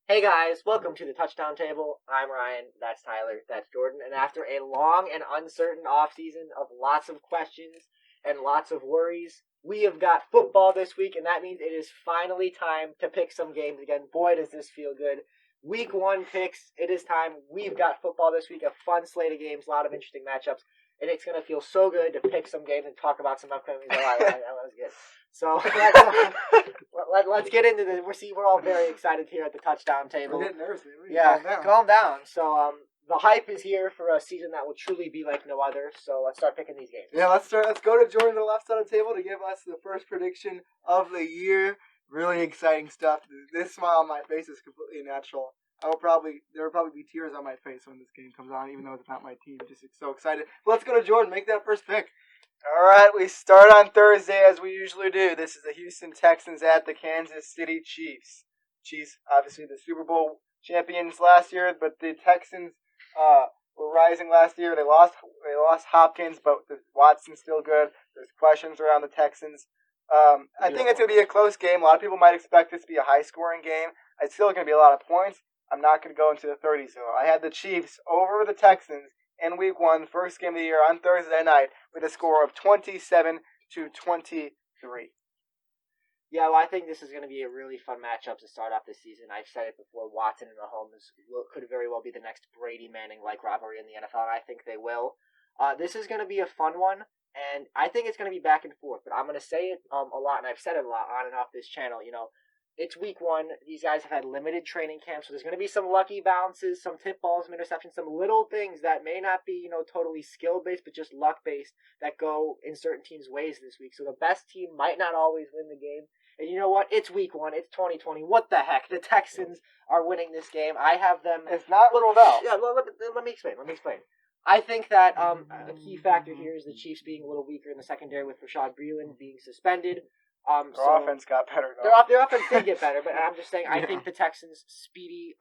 Hey guys, welcome to the Touchdown Table. I'm Ryan, that's Tyler, that's Jordan, and after a long and uncertain offseason of lots of questions and lots of worries, we have got football this week, and that means it is finally time to pick some games again. Boy, does this feel good. Week 1 picks, it is time. We've got football this week, a fun slate of games, a lot of interesting matchups, and it's going to feel so good to pick some games and talk about some upcoming games. That was good. So let's get into this. We're all very excited here at the Touchdown Table. We're getting nervous, man. Yeah, calm down. So the hype is here for a season that will truly be like no other. So let's start picking these games. Yeah, let's start. Let's go to Jordan, the left side of the table, to give us the first prediction of the year. Really exciting stuff. This smile on my face is completely natural. There will probably be tears on my face when this game comes on, even though it's not my team. Just so excited. Let's go to Jordan. Make that first pick. All right, we start on Thursday as we usually do. This is the Houston Texans at the Kansas City Chiefs. Chiefs, obviously the Super Bowl champions last year, but the Texans were rising last year. They lost Hopkins, but Watson's still good. There's questions around the Texans. I think it's going to be a close game. A lot of people might expect this to be a high-scoring game. It's still going to be a lot of points. I'm not going to go into the 30s, though. I had the Chiefs over the Texans in Week 1, first game of the year on Thursday night, with a score of 27-23. Yeah, well, I think this is going to be a really fun matchup to start off this season. I've said it before, Watson and Mahomes could very well be the next Brady Manning-like rivalry in the NFL, and I think they will. This is going to be a fun one, and I think it's going to be back and forth, but I'm going to say it a lot, and I've said it a lot on and off this channel, It's Week 1. These guys have had limited training camps, so there's going to be some lucky bounces, some tip balls, some interceptions, some little things that may not be, totally skill-based, but just luck-based that go in certain teams' ways this week. So the best team might not always win the game. And you know what? It's Week 1. It's 2020. What the heck? The Texans are winning this game. I have them. It's not ruled out. Yeah, let me explain. I think that a key factor here is the Chiefs being a little weaker in the secondary with Rashad Breeland being suspended. Their offense got better, though. Their offense did get better, but I'm just saying, I think the Texans' speedy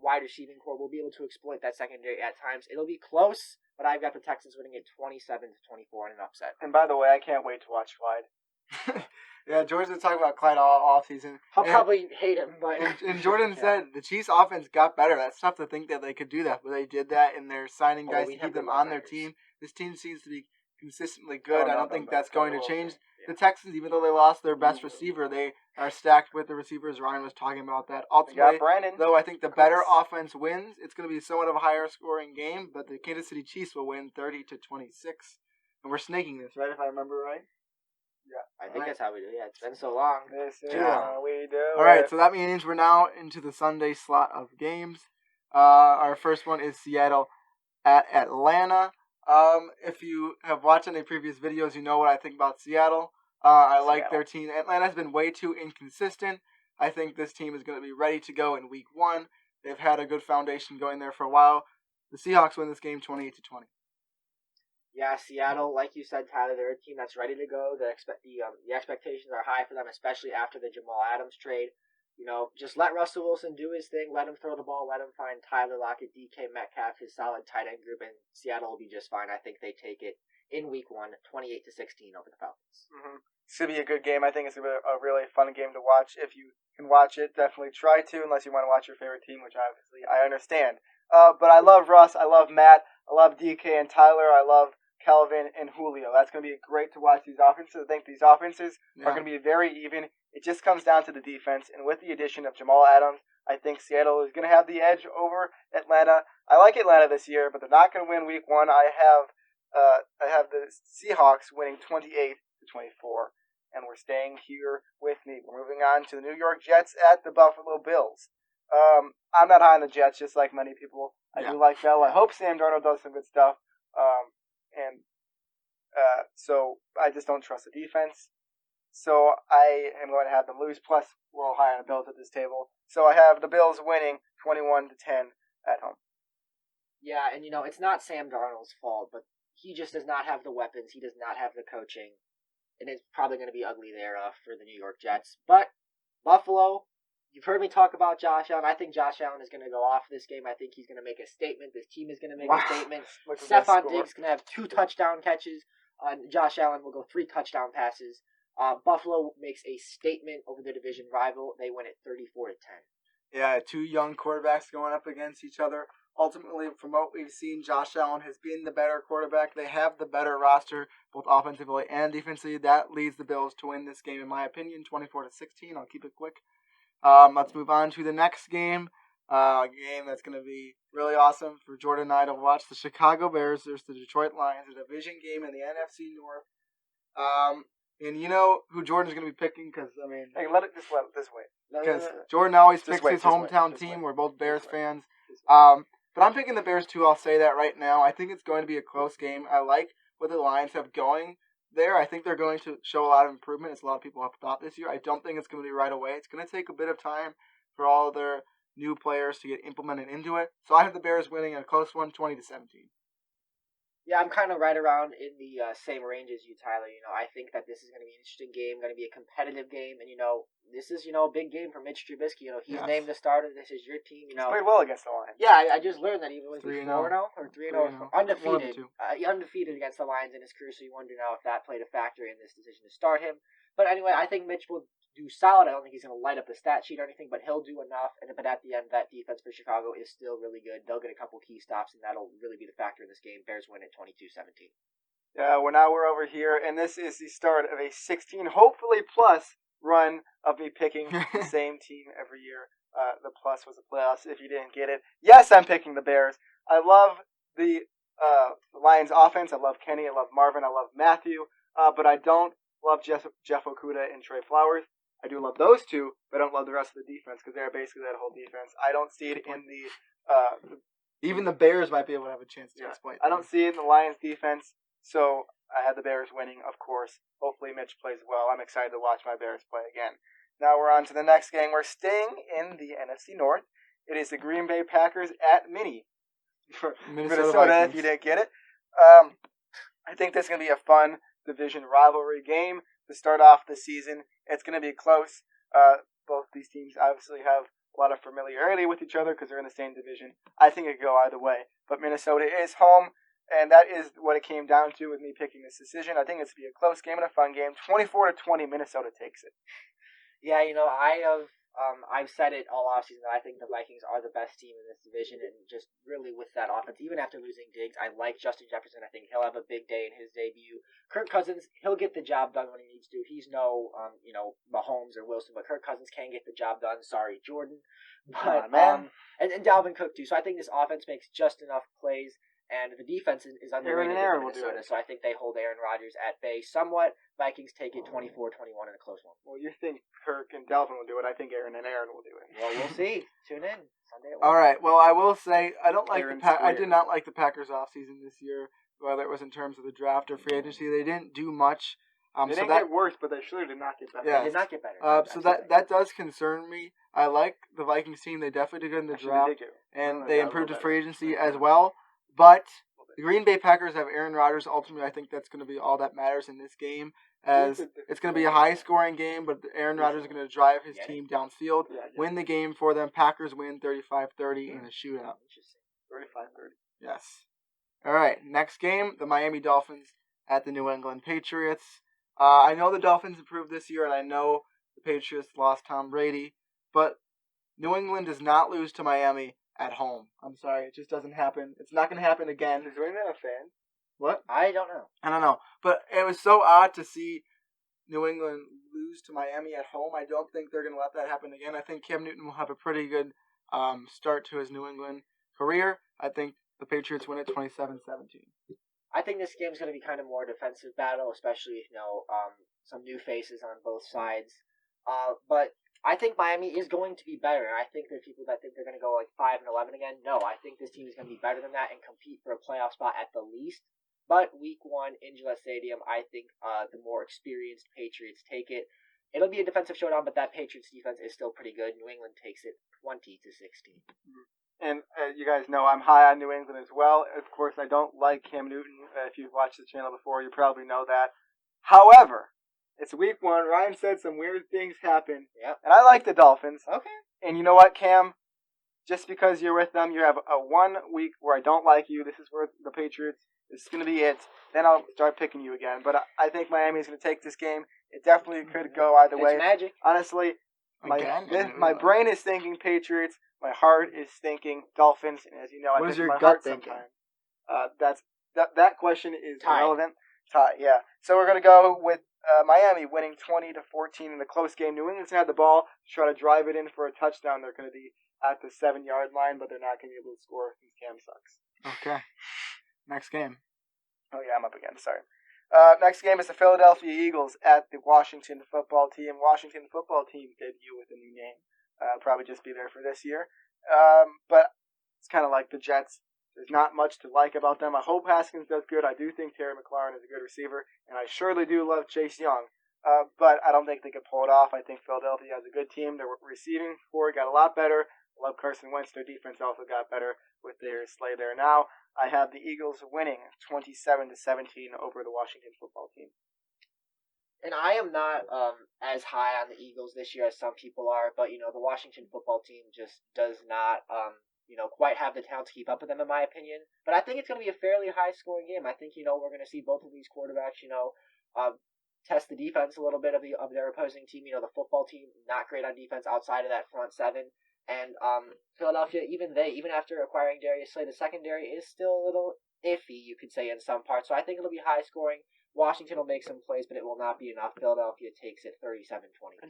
wide receiving core will be able to exploit that secondary at times. It'll be close, but I've got the Texans winning it 27-24 in an upset. And by the way, I can't wait to watch Clyde. Yeah, Jordan's been talking about Clyde all offseason. I'll probably hate him, but... And Jordan said the Chiefs' offense got better. That's tough to think that they could do that, but they did that, and they're signing guys to keep them on their team. This team seems to be consistently good. I don't think that's going to change. The Texans, even though they lost their best receiver, they are stacked with the receivers. Ryan was talking about that. Ultimately, though, I think the better offense wins. It's going to be somewhat of a higher scoring game, but the Kansas City Chiefs will win 30-26. And we're snaking this, right, if I remember right? Yeah, I think that's how we do it. Yeah, it's been so long. This is how we do it. All right, so that means we're now into the Sunday slot of games. Our first one is Seattle at Atlanta. If you have watched any previous videos, you know what I think about Seattle. I like their team. Atlanta's been way too inconsistent. I think this team is going to be ready to go in Week 1. They've had a good foundation going there for a while. The Seahawks win this game 28-20. Yeah, Seattle, like you said, Tyler, they're a team that's ready to go. The expectations are high for them, especially after the Jamal Adams trade. Just let Russell Wilson do his thing. Let him throw the ball. Let him find Tyler Lockett, DK Metcalf, his solid tight end group, and Seattle will be just fine. I think they take it in Week 1, 28-16 over the Falcons. Mm-hmm. It's going to be a good game. I think it's going to be a really fun game to watch. If you can watch it, definitely try to, unless you want to watch your favorite team, which obviously I understand. But I love Russ. I love Matt. I love DK and Tyler. I love Calvin and Julio. That's going to be great to watch these offenses. I think these offenses are going to be very even. It just comes down to the defense, and with the addition of Jamal Adams, I think Seattle is going to have the edge over Atlanta. I like Atlanta this year, but they're not going to win Week 1. I have the Seahawks winning 28-24, and we're staying here with me. We're moving on to the New York Jets at the Buffalo Bills. I'm not high on the Jets, just like many people. I do like Bell. I hope Sam Darnold does some good stuff. So I just don't trust the defense. So I am going to have them lose. Plus, we're all high on the Bills at this table. So I have the Bills winning 21-10 at home. Yeah, and it's not Sam Darnold's fault, but he just does not have the weapons. He does not have the coaching. And it's probably going to be ugly there for the New York Jets. But Buffalo, you've heard me talk about Josh Allen. I think Josh Allen is going to go off this game. I think he's going to make a statement. This team is going to make a statement. Stephon Diggs is going to have 2 touchdown catches. Josh Allen will go 3 touchdown passes. Buffalo makes a statement over the division rival. They win it 34-10. Yeah, two young quarterbacks going up against each other. Ultimately, from what we've seen, Josh Allen has been the better quarterback. They have the better roster, both offensively and defensively. That leads the Bills to win this game, in my opinion, 24-16. I'll keep it quick. Let's move on to the next game. A game that's going to be really awesome for Jordan and I to watch. The Chicago Bears versus the Detroit Lions, a division game in the NFC North. And you know who Jordan's going to be picking because, I mean... Hey, let it this way. Because Jordan always picks his hometown team. We're both Bears fans. But I'm picking the Bears too. I'll say that right now. I think it's going to be a close game. I like what the Lions have going there. I think they're going to show a lot of improvement, as a lot of people have thought this year. I don't think it's going to be right away. It's going to take a bit of time for all of their new players to get implemented into it. So I have the Bears winning a close one, 20-17. Yeah, I'm kind of right around in the same range as you, Tyler. I think that this is going to be an interesting game, going to be a competitive game, and this is a big game for Mitch Trubisky. He's named the starter. This is your team. He's played well against the Lions. Yeah, I just learned that even with 3-0 or 3-0, undefeated against the Lions in his career. So you wonder now if that played a factor in this decision to start him. But anyway, I think Mitch will do solid. I don't think he's going to light up the stat sheet or anything, but he'll do enough. But at the end, that defense for Chicago is still really good. They'll get a couple key stops, and that'll really be the factor in this game. Bears win at 22-17. Yeah, we're over here, and this is the start of a 16, hopefully plus run of me picking the same team every year. The plus was the playoffs. If you didn't get it, yes, I'm picking the Bears. I love the Lions offense. I love Kenny. I love Marvin. I love Matthew. But I don't love Jeff Okudah and Trey Flowers. I do love those two, but I don't love the rest of the defense because they're basically that whole defense. I don't see it in the... Even the Bears might be able to have a chance to exploit. I don't see it in the Lions defense, so I had the Bears winning, of course. Hopefully Mitch plays well. I'm excited to watch my Bears play again. Now we're on to the next game. We're staying in the NFC North. It is the Green Bay Packers at Minnesota, if you didn't get it. I think this is going to be a fun division rivalry game to start off the season. It's going to be close. Both these teams obviously have a lot of familiarity with each other because they're in the same division. I think it could go either way. But Minnesota is home, and that is what it came down to with me picking this decision. I think it's going to be a close game and a fun game. 24-20, Minnesota takes it. Yeah, I've said it all offseason that I think the Vikings are the best team in this division, and just really with that offense, even after losing Diggs, I like Justin Jefferson. I think he'll have a big day in his debut. Kirk Cousins, he'll get the job done when he needs to. He's no, Mahomes or Wilson, but Kirk Cousins can get the job done. Sorry, Jordan. But and Dalvin Cook too. So I think this offense makes just enough plays. And the defense is underrated in Minnesota, so I think they hold Aaron Rodgers at bay somewhat. Vikings take it 24-21 in a close one. Well, you think Kirk and Dalvin will do it. I think Aaron will do it. Well, we'll see. Tune in Sunday at 1. All right. Well, I will say I did not like the Packers offseason this year, whether it was in terms of the draft or free agency. They didn't do much. They didn't get worse, but they surely did not get better. Yeah. They did not get better. So that does concern me. I like the Vikings team. They definitely did good in the draft, and they improved the free agency as well. But the Green Bay Packers have Aaron Rodgers. Ultimately, I think that's going to be all that matters in this game, as it's going to be a high-scoring game, but Aaron Rodgers is going to drive his team downfield, win the game for them. Packers win 35-30 in a shootout. 35-30. Yes. All right, next game, the Miami Dolphins at the New England Patriots. I know the Dolphins improved this year, and I know the Patriots lost Tom Brady, but New England does not lose to Miami at home. I'm sorry, it just doesn't happen. It's not going to happen again. Is Wayne a fan? What? I don't know. I don't know. But it was so odd to see New England lose to Miami at home. I don't think they're going to let that happen again. I think Cam Newton will have a pretty good start to his New England career. I think the Patriots win it 27-17. I think this game's going to be kind of more defensive battle, especially, some new faces on both sides. But I think Miami is going to be better. I think there are people that think they're going to go like 5-11 again. No, I think this team is going to be better than that and compete for a playoff spot at the least. But week 1 in Gillette Stadium, I think the more experienced Patriots take it. It'll be a defensive showdown, but that Patriots defense is still pretty good. New England takes it 20-16. And you guys know I'm high on New England as well. Of course, I don't like Cam Newton. If you've watched the channel before, you probably know that. However, it's week 1. Ryan said some weird things happen. Yep. And I like the Dolphins. Okay. And you know what, Cam? Just because you're with them, you have a 1 week where I don't like you. This is where the Patriots, this is going to be it. Then I'll start picking you again. But I think Miami's going to take this game. It definitely could go either way. It's magic. Honestly, My brain is thinking Patriots. My heart is thinking Dolphins. And as you know, what I is think your my gut heart thinking? Sometimes. That question is irrelevant. Tie, yeah. So we're gonna go with Miami winning 20-14 in a close game. New England's gonna have the ball to try to drive it in for a touchdown. They're gonna be at the 7-yard line, but they're not gonna be able to score since Cam sucks. Okay. Next game. Oh yeah, I'm up again. Sorry. Next game is the Philadelphia Eagles at the Washington football team. Washington football team debut with a new name. Probably just be there for this year. But it's kind of like the Jets. There's not much to like about them. I hope Haskins does good. I do think Terry McLaurin is a good receiver, and I surely do love Chase Young. But I don't think they could pull it off. I think Philadelphia has a good team. Their receiving core got a lot better. I love Carson Wentz. Their defense also got better with their slay there now. I have the Eagles winning 27-17 over the Washington football team. And I am not as high on the Eagles this year as some people are, but the Washington football team just does not quite have the talent to keep up with them, in my opinion. But I think it's going to be a fairly high-scoring game. I think we're going to see both of these quarterbacks test the defense a little bit of their opposing team. The football team not great on defense outside of that front seven. And Philadelphia, even after acquiring Darius Slay, the secondary is still a little iffy, you could say, in some parts. So I think it'll be high scoring. Washington will make some plays, but it will not be enough. Philadelphia takes it 37-20. I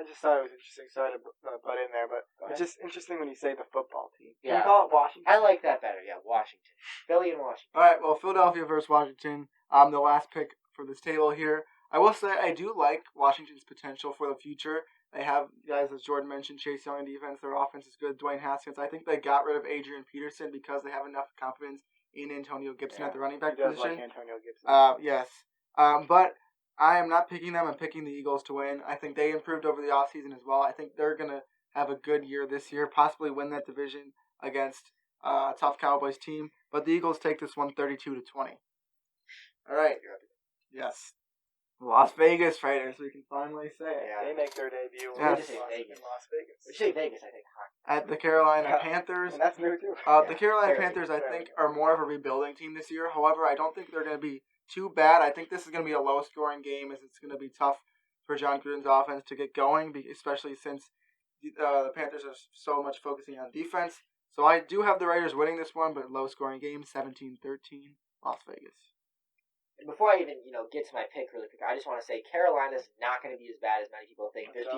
just thought it was interesting. Sorry to butt in there, but it's just interesting when you say the football team. Yeah. Can you call it Washington? I like that better. Yeah, Washington. Philly and Washington. All right. Well, Philadelphia versus Washington. The last pick for this table here. I will say I do like Washington's potential for the future. They have guys, as Jordan mentioned, Chase Young in defense. Their offense is good. Dwayne Haskins. I think they got rid of Adrian Peterson because they have enough confidence in Antonio Gibson at the running back position. Like Antonio Gibson. Yes. But I am not picking them. I'm picking the Eagles to win. I think they improved over the offseason as well. I think they're going to have a good year this year, possibly win that division against a tough Cowboys team. But the Eagles take this one 32-20. All right. Yes. Las Vegas Raiders, we can finally say it. Yeah, they make their debut Yes. in Las Vegas. We say Vegas, I think. At the Carolina Panthers. And that's new, too. The Carolina Panthers, I think, are more of a rebuilding team this year. However, I don't think they're going to be too bad. I think this is going to be a low-scoring game, as it's going to be tough for John Gruden's offense to get going, especially since the Panthers are so much focusing on defense. So I do have the Raiders winning this one, but low-scoring game, 17-13, Las Vegas. And before I even, get to my pick really quick, I just want to say Carolina's not going to be as bad as many people think. There's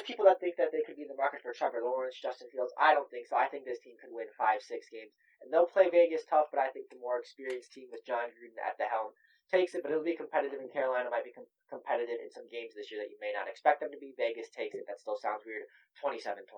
people that think that they could be in the market for Trevor Lawrence, Justin Fields. I don't think so. I think this team could win 5-6 games. And they'll play Vegas tough, but I think the more experienced team with John Gruden at the helm takes it, but it'll be competitive, and Carolina might be competitive in some games this year that you may not expect them to be. Vegas takes it. That still sounds weird. 27-20.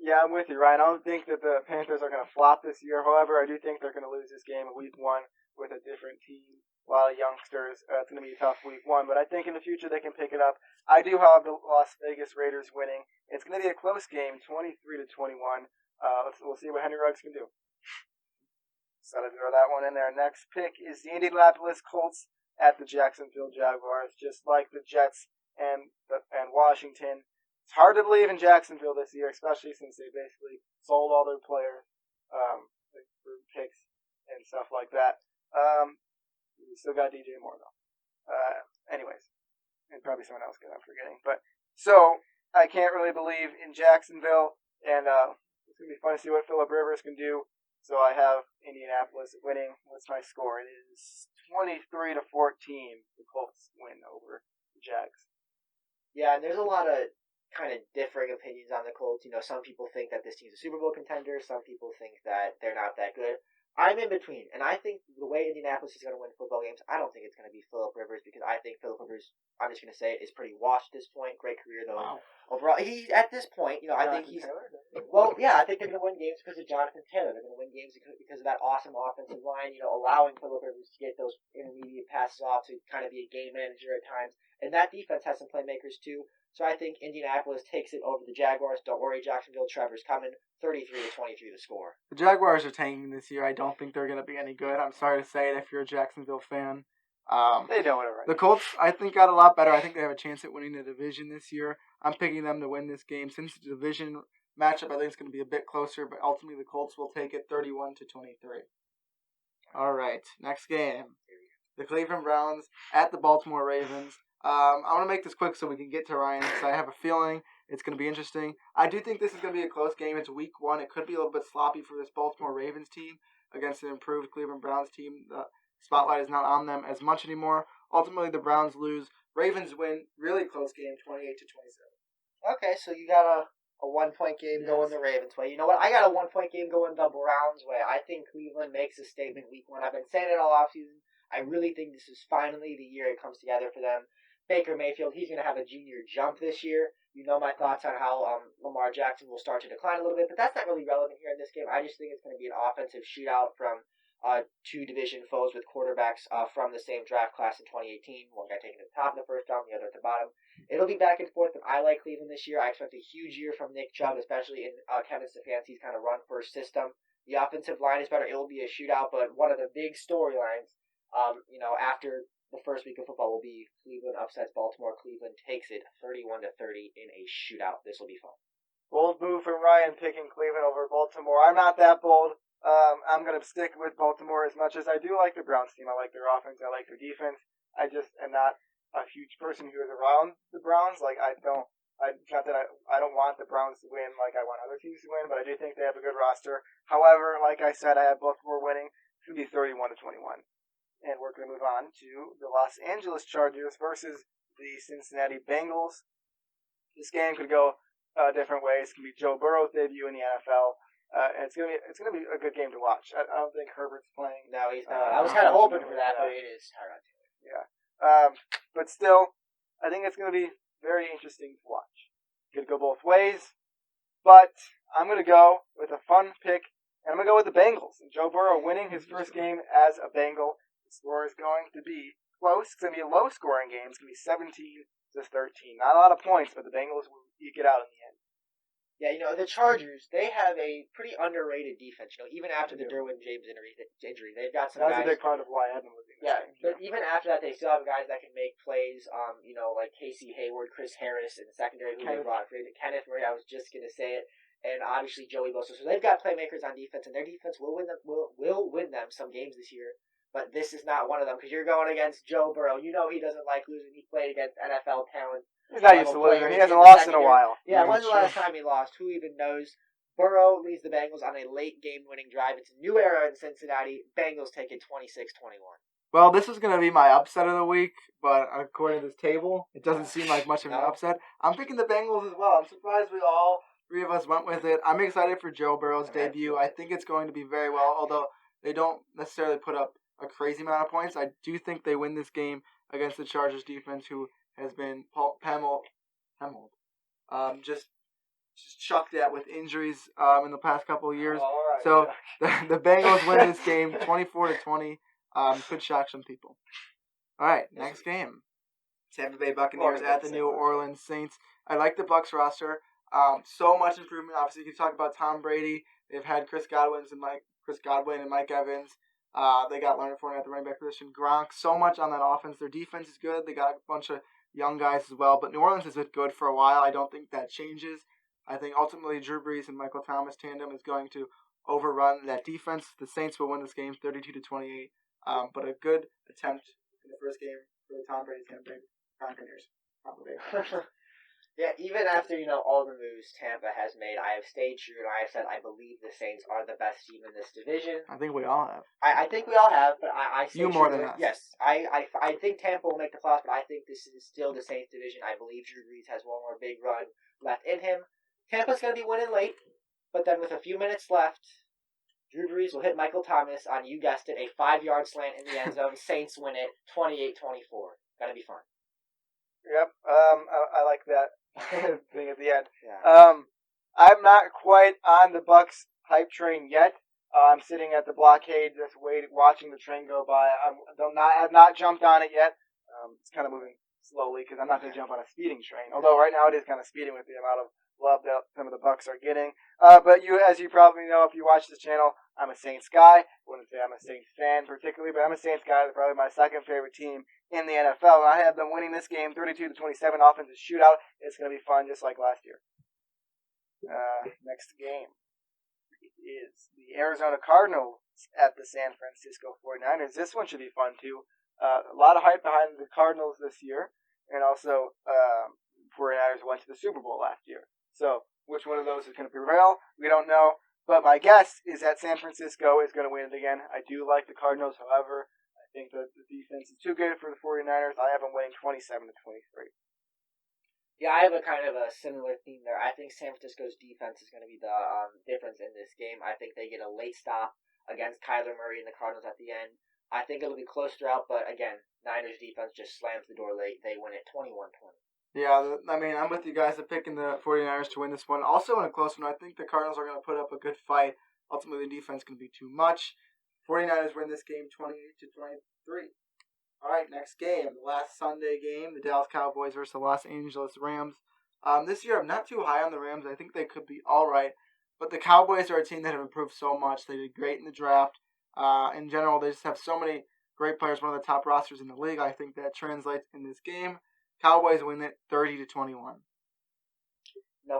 Yeah, I'm with you, Ryan. I don't think that the Panthers are going to flop this year. However, I do think they're going to lose this game in week 1 with a different team. A lot of youngsters. It's going to be a tough week 1, but I think in the future they can pick it up. I do have the Las Vegas Raiders winning. It's going to be a close game, 23-21. We'll see what Henry Ruggs can do. So to throw that one in there. Next pick is the Indianapolis Colts at the Jacksonville Jaguars. Just like the Jets and Washington, it's hard to believe in Jacksonville this year, especially since they basically sold all their players for picks and stuff like that. We still got DJ Moore, though. Anyways, and probably someone else that I'm forgetting. But so I can't really believe in Jacksonville, and it's gonna be fun to see what Phillip Rivers can do. So I have Indianapolis winning. What's my score? It is 23-14. The Colts win over the Jags. Yeah, and there's a lot of kind of differing opinions on the Colts. Some people think that this team's a Super Bowl contender. Some people think that they're not that good. I'm in between, and I think the way Indianapolis is going to win football games, I don't think it's going to be Phillip Rivers, because I think Phillip Rivers, I'm just going to say it, is pretty washed at this point. Great career, though. Wow. Overall, he, at this point, I think he's... Well, yeah, I think they're going to win games because of Jonathan Taylor. They're going to win games because of that awesome offensive line, allowing Phillip Rivers to get those intermediate passes off, to kind of be a game manager at times. And that defense has some playmakers, too. So I think Indianapolis takes it over the Jaguars. Don't worry, Jacksonville. Trevor's coming. 33-23 the score. The Jaguars are tanking this year. I don't think they're going to be any good. I'm sorry to say it if you're a Jacksonville fan. They know it already. The Colts, I think, got a lot better. I think they have a chance at winning the division this year. I'm picking them to win this game. Since the division matchup, I think it's going to be a bit closer, but ultimately the Colts will take it 31-23. All right, next game. The Cleveland Browns at the Baltimore Ravens. I want to make this quick so we can get to Ryan, because I have a feeling It's going to be interesting. I do think this is going to be a close game. It's week 1. It could be a little bit sloppy for this Baltimore Ravens team against an improved Cleveland Browns team. The spotlight is not on them as much anymore. Ultimately, the Browns lose. Ravens win. Really close game, 28-27. Okay, so you got a 1-point game going the Ravens way. You know what? I got a 1-point game going the Browns way. I think Cleveland makes a statement week 1. I've been saying it all offseason. I really think this is finally the year it comes together for them. Baker Mayfield, he's going to have a junior jump this year. You know my thoughts on how Lamar Jackson will start to decline a little bit, but that's not really relevant here in this game. I just think it's going to be an offensive shootout from 2 division foes with quarterbacks from the same draft class in 2018. One guy taking the top of the first round, the other at the bottom. It'll be back and forth, but I like Cleveland this year. I expect a huge year from Nick Chubb, especially in Kevin Stefanski's kind of run-first system. The offensive line is better. It will be a shootout, but one of the big storylines, after the first week of football will be Cleveland upsets Baltimore. Cleveland takes it 31-30 in a shootout. This will be fun. Bold move from Ryan picking Cleveland over Baltimore. I'm not that bold. I'm going to stick with Baltimore as much as I do like the Browns team. I like their offense. I like their defense. I just am not a huge person who is around the Browns. I don't want the Browns to win like I want other teams to win, but I do think they have a good roster. However, like I said, I have Baltimore winning. It's going to be 31-21. And we're going to move on to the Los Angeles Chargers versus the Cincinnati Bengals. This game could go different ways. It could be Joe Burrow's debut in the NFL. And it's gonna be a good game to watch. I don't think Herbert's playing. No, he's not. I was kind of hoping for that, but it is Tyrod Taylor. Yeah. But still, I think it's gonna be very interesting to watch. Could go both ways, but I'm gonna go with a fun pick, and I'm gonna go with the Bengals. And Joe Burrow winning his first game as a Bengal. The score is going to be close. It's going to be a low-scoring game. It's going to be 17-13. Not a lot of points, but the Bengals will eke it out in the end. Yeah, the Chargers, they have a pretty underrated defense. Even after the Derwin James injury, they've got some guys. That's a big part of why I haven't losing this game. But even after that, they still have guys that can make plays. Like Casey Hayward, Chris Harris in the secondary, who they brought. Kenneth Murray, I was just going to say it. And obviously Joey Bosa. So they've got playmakers on defense, and their defense will win them some games this year. But this is not one of them because you're going against Joe Burrow. He doesn't like losing. He played against NFL talent. He's not used to losing. He hasn't lost in a while. Yeah, when's the last time he lost? Who even knows? Burrow leads the Bengals on a late game-winning drive. It's a new era in Cincinnati. Bengals take it 26-21. Well, this is going to be my upset of the week, but according to this table, it doesn't seem like much of an upset. I'm picking the Bengals as well. I'm surprised we all 3 of us went with it. I'm excited for Joe Burrow's debut. I think it's going to be very well, although they don't necessarily put up a crazy amount of points. I do think they win this game against the Chargers defense, who has been just chucked at with injuries in the past couple of years. Right. So the Bengals win this game 24-20. Could shock some people. All right, next game. Tampa Bay Buccaneers at the New Orleans Saints. I like the Bucs roster. So much improvement. Obviously, you can talk about Tom Brady. They've had Chris Godwin and Mike Evans. They got Leonard Fournette at the running back position. Gronk, so much on that offense. Their defense is good. They got a bunch of young guys as well. But New Orleans has been good for a while. I don't think that changes. I think ultimately Drew Brees and Michael Thomas tandem is going to overrun that defense. The Saints will win this game 32-28. But a good attempt in the first game for the Tom Brady Tampa Bay Buccaneers. Yeah, even after, all the moves Tampa has made, I have stayed true and I have said I believe the Saints are the best team in this division. I think we all have. I think we all have, but I stay you more than us. Yes, I think Tampa will make the playoffs, but I think this is still the Saints division. I believe Drew Brees has one more big run left in him. Tampa's going to be winning late, but then with a few minutes left, Drew Brees will hit Michael Thomas on, you guessed it, a 5-yard slant in the end zone. Saints win it 28-24. Gonna be fun. Yep, I like that thing at the end. Yeah. I'm not quite on the Bucs hype train yet. I'm sitting at the blockade, just watching the train go by. I have not jumped on it yet. It's kind of moving slowly because I'm not going to jump on a speeding train. Although right now it is kind of speeding with the amount of love that some of the Bucs are getting. But as you probably know, if you watch this channel, I'm a Saints guy. I wouldn't say I'm a Saints fan particularly, but I'm a Saints guy. They're probably my second favorite team in the NFL. And I have them winning this game 32-27 offensive shootout. It's going to be fun just like last year. Next game is the Arizona Cardinals at the San Francisco 49ers. This one should be fun too. A lot of hype behind the Cardinals this year. And also 49ers went to the Super Bowl last year. So which one of those is going to prevail? We don't know. But my guess is that San Francisco is going to win it again. I do like the Cardinals, however. I think that the defense is too good for the 49ers. I have them winning 27-23. Yeah, I have a kind of a similar theme there. I think San Francisco's defense is going to be the difference in this game. I think they get a late stop against Kyler Murray and the Cardinals at the end. I think it'll be close throughout, but again, Niners defense just slams the door late. They win it 21-20. Yeah, I mean, I'm with you guys. I'm picking the 49ers to win this one. Also in a close one, I think the Cardinals are going to put up a good fight. Ultimately, the defense can be too much. 49ers win this game 28-23. All right, next game, the last Sunday game, the Dallas Cowboys versus the Los Angeles Rams. This year, I'm not too high on the Rams. I think they could be all right. But the Cowboys are a team that have improved so much. They did great in the draft. In general, they just have so many great players, one of the top rosters in the league. I think that translates in this game. Cowboys win it 30-21.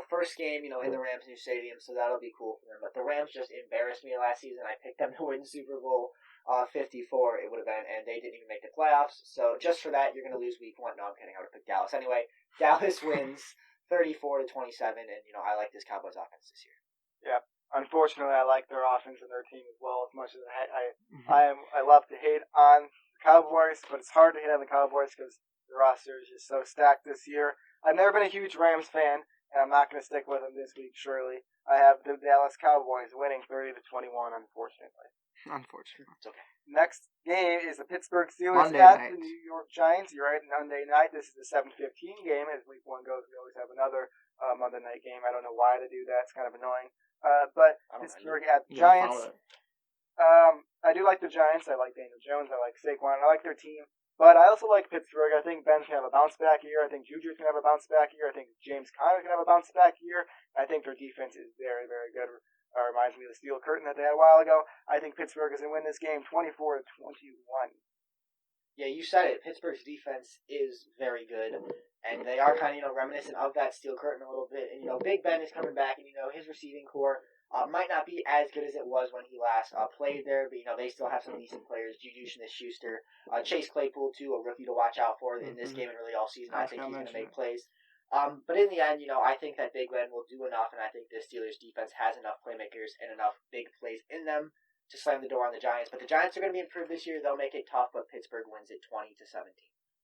First game, in the Rams' new stadium, so that'll be cool for them. But the Rams just embarrassed me last season. I picked them to win Super Bowl 54, it would have been, and they didn't even make the playoffs. So just for that, you're going to lose week 1. No, I'm kidding. I would have picked Dallas. Anyway, Dallas wins 34-27, and, I like this Cowboys offense this year. Yeah. Unfortunately, I like their offense and their team as well, as much as I love to hate on the Cowboys, but it's hard to hate on the Cowboys because the roster is just so stacked this year. I've never been a huge Rams fan, and I'm not going to stick with them this week, surely. I have the Dallas Cowboys winning 30-21, unfortunately. It's okay. Next game is the Pittsburgh Steelers Monday at night. the New York Giants. You're right, Monday night. This is the 7:15 game. As week 1 goes, we always have another Monday night game. I don't know why to do that. It's kind of annoying. But Pittsburgh at the Giants. I do like the Giants. I like Daniel Jones. I like Saquon. I like their team. But I also like Pittsburgh. I think Ben can have a bounce back year. I think Juju's can have a bounce back year. I think James Conner can have a bounce back year. I think their defense is very, very good. Reminds me of the steel curtain that they had a while ago. I think Pittsburgh is going to win this game 24-21. Yeah, you said it. Pittsburgh's defense is very good, and they are kind of, reminiscent of that steel curtain a little bit. And, Big Ben is coming back, and, his receiving core might not be as good as it was when he last played there, but, they still have some decent players. Juju Smith-Schuster, Chase Claypool, too, a rookie to watch out for in this game and really all season. I think he's going to make plays. But in the end, I think that Big Ben will do enough, and I think the Steelers' defense has enough playmakers and enough big plays in them to slam the door on the Giants. But the Giants are going to be improved this year. They'll make it tough, but Pittsburgh wins it 20-17.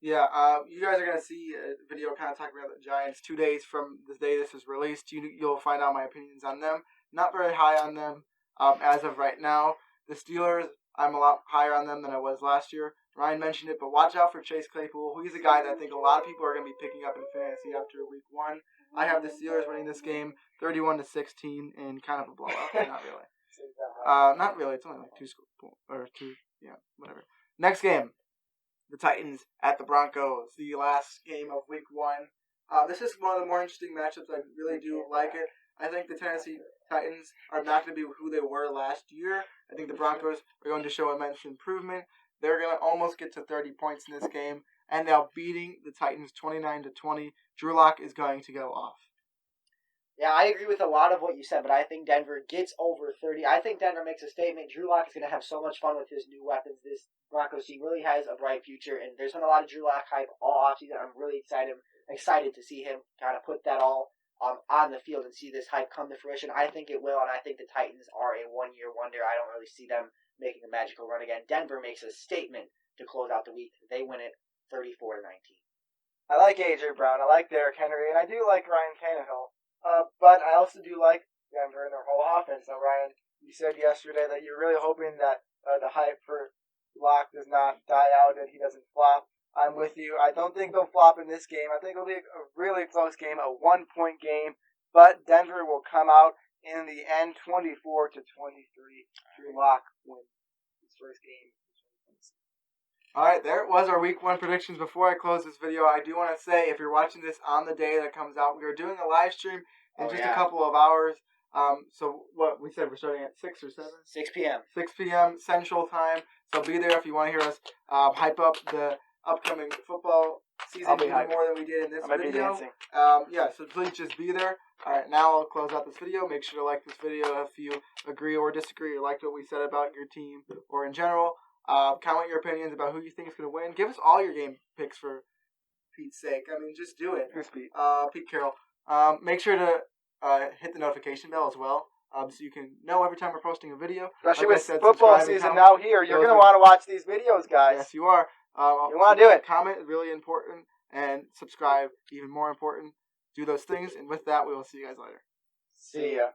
Yeah, you guys are going to see a video kind of talking about the Giants 2 days from the day this is released. You'll find out my opinions on them. Not very high on them as of right now. The Steelers, I'm a lot higher on them than I was last year. Ryan mentioned it, but watch out for Chase Claypool. He's a guy that I think a lot of people are going to be picking up in fantasy after week 1. I have the Steelers winning this game 31-16 in kind of a blowout. Not really. Not really. It's only like 2 whatever. Next game, the Titans at the Broncos. The last game of week 1. This is one of the more interesting matchups. I really do like it. I think the Tennessee Titans are not going to be who they were last year. I think the Broncos are going to show immense improvement. They're going to almost get to 30 points in this game, and they're beating the Titans 29-20. Drew Lock is going to go off. Yeah, I agree with a lot of what you said, but I think Denver gets over 30. I think Denver makes a statement. Drew Lock is going to have so much fun with his new weapons. This Broncos team really has a bright future, and there's been a lot of Drew Lock hype all offseason. I'm really excited to see him kind of put that all on the field and see this hype come to fruition. I think it will, and I think the Titans are a one-year wonder. I don't really see them making a magical run again. Denver makes a statement to close out the week. They win it 34-19. I like A.J. Brown. I like Derrick Henry, and I do like Ryan Tannehill. But I also do like Denver and their whole offense. Now, Ryan, you said yesterday that you're really hoping that the hype for Lock does not die out, that he doesn't flop. I'm with you. I don't think they'll flop in this game. I think it'll be a really close game, a 1-point game. But Denver will come out in the end 24-23. Drew Lock wins his first game. All right, there was our week 1 predictions. Before I close this video, I do want to say, if you're watching this on the day that comes out, we are doing a live stream in a couple of hours. So what we said, we're starting at 6 or 7? 6 p.m. 6 p.m. Central Time. So be there if you want to hear us hype up the upcoming football season even more than we did in this video. So please just be there. All right, now I'll close out this video. Make sure to like this video if you agree or disagree or liked what we said about your team or in general. Comment your opinions about who you think is going to win. Give us all your game picks for Pete's sake. I mean, just do it. Who's Pete? Pete Carroll. Make sure to hit the notification bell as well, so you can know every time we're posting a video. Especially like with football season now here, you're going to want to watch these videos, guys. Yes, you are. You want to do it. Comment is really important, and subscribe even more important. Do those things, and with that, we will see you guys later. See ya.